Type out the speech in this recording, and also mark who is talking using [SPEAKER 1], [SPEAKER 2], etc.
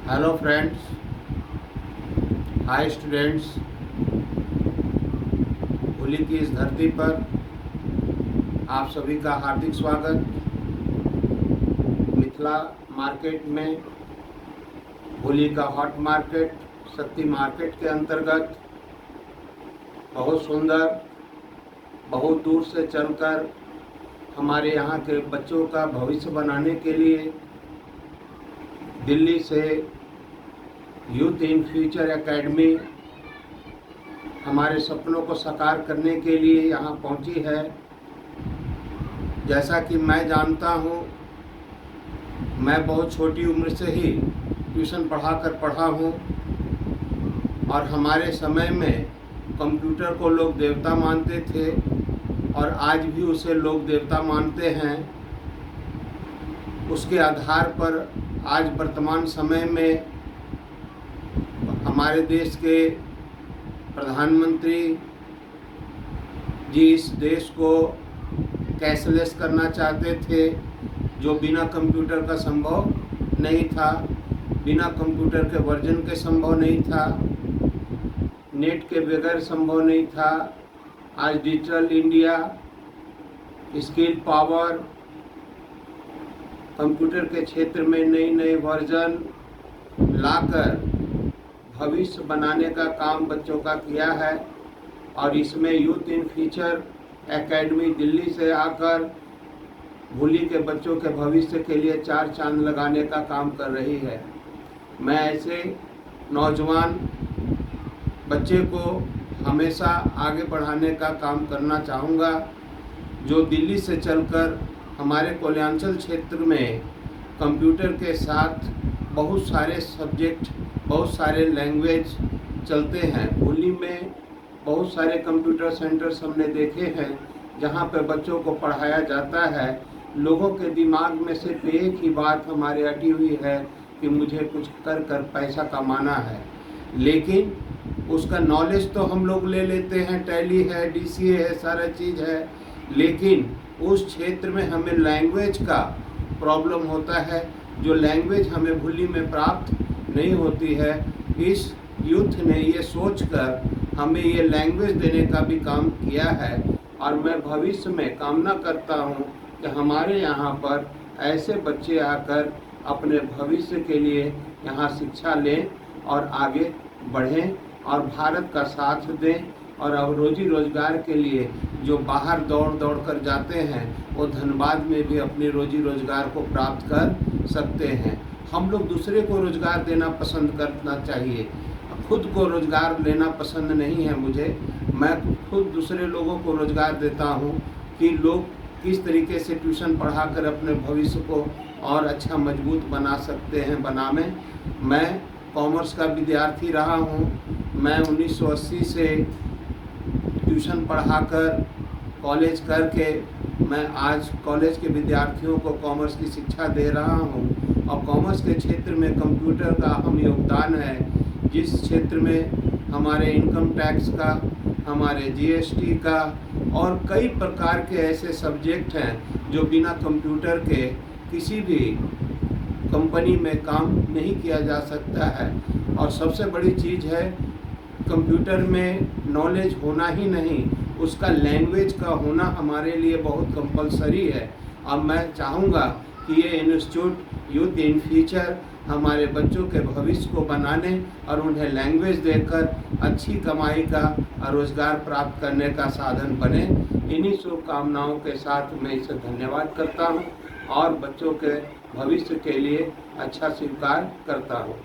[SPEAKER 1] Hello friends, hi students. Holi की इस धरती पर आप सभी का हार्दिक स्वागत। मिथिला मार्केट में होली का हॉट मार्केट शक्ति मार्केट के अंतर्गत बहुत सुंदर, बहुत दूर से चलकर हमारे यहाँ के बच्चों का भविष्य बनाने के लिए दिल्ली से यूथ इन फ्यूचर एकेडमी हमारे सपनों को साकार करने के लिए यहाँ पहुँची है। जैसा कि मैं जानता हूँ, मैं बहुत छोटी उम्र से ही ट्यूशन पढ़ा हूँ और हमारे समय में कंप्यूटर को लोग देवता मानते थे और आज भी उसे लोग देवता मानते हैं। उसके आधार पर आज वर्तमान समय में हमारे देश के प्रधानमंत्री जी इस देश को कैशलेस करना चाहते थे, जो बिना कंप्यूटर का संभव नहीं था, बिना कंप्यूटर के वर्जन के संभव नहीं था, नेट के बगैर संभव नहीं था। आज digital India, skill power, computer के क्षेत्र में नई नई वर्जन लाकर भविष्य बनाने का काम बच्चों का किया है और इसमें youth in future academy Delhi से आकर होली के बच्चों के भविष्य के लिए चार चांद लगाने का काम कर रही है। मैं ऐसे नौजवान बच्चे को हमेशा आगे बढ़ाने का काम करना चाहूँगा, जो दिल्ली से चलकर हमारे कोल्यांचल क्षेत्र में कंप्यूटर के साथ बहुत सारे सब्जेक्ट, बहुत सारे लैंग्वेज चलते हैं। होली में बहुत सारे कंप्यूटर सेंटर्स हमने देखे हैं जहां पर बच्चों को पढ़ाया जाता है। लोगों के दिमाग में सिर्फ एक ही बात हमारे अटी हुई है कि मुझे कुछ कर कर पैसा कमाना है, लेकिन उसका नॉलेज तो हम लोग ले लेते हैं, टैली है, डीसीए है, सारा चीज़ है, लेकिन उस क्षेत्र में हमें लैंग्वेज का प्रॉब्लम होता है। जो लैंग्वेज हमें होली में प्राप्त नहीं होती है, इस यूथ ने ये सोचकर हमें ये लैंग्वेज देने का भी काम किया है और मैं भविष्य में कामना करता हूँ कि हमारे यहाँ पर ऐसे बच्चे आकर अपने भविष्य के लिए यहाँ शिक्षा लें और आगे बढ़ें और भारत का साथ दें और अब रोजी रोजगार के लिए जो बाहर दौड़ कर जाते हैं वो धनबाद में भी अपनी रोजी रोजगार को प्राप्त कर सकते हैं। हम लोग दूसरे को रोजगार देना पसंद करना चाहिए, खुद को रोजगार लेना पसंद नहीं है मुझे। मैं खुद दूसरे लोगों को रोजगार देता हूँ कि लोग किस तरीके से ट्यूशन पढ़ाकर अपने भविष्य को और अच्छा मजबूत बना सकते हैं बनाने। मैं कॉमर्स का विद्यार्थी रहा हूँ। मैं 1980 से ट्यूशन पढ़ाकर कॉलेज करके मैं आज कॉलेज के विद्यार्थियों को कॉमर्स की शिक्षा दे रहा हूँ और कॉमर्स के क्षेत्र में कंप्यूटर का अहम योगदान है। जिस क्षेत्र में हमारे इनकम टैक्स का, हमारे जीएसटी का और कई प्रकार के ऐसे सब्जेक्ट हैं जो बिना कंप्यूटर के किसी भी कंपनी में काम नहीं किया जा सकता है। और सबसे बड़ी चीज़ है, कंप्यूटर में नॉलेज होना ही नहीं, उसका लैंग्वेज का होना हमारे लिए बहुत कंपलसरी है। और मैं चाहूँगा कि ये इंस्टीट्यूट यूथ इन फ्यूचर हमारे बच्चों के भविष्य को बनाने और उन्हें लैंग्वेज देकर अच्छी कमाई का और रोज़गार प्राप्त करने का साधन बने। इन्हीं शुभकामनाओं के साथ मैं इसे धन्यवाद करता हूँ और बच्चों के भविष्य के लिए अच्छा स्वीकार करता हूँ।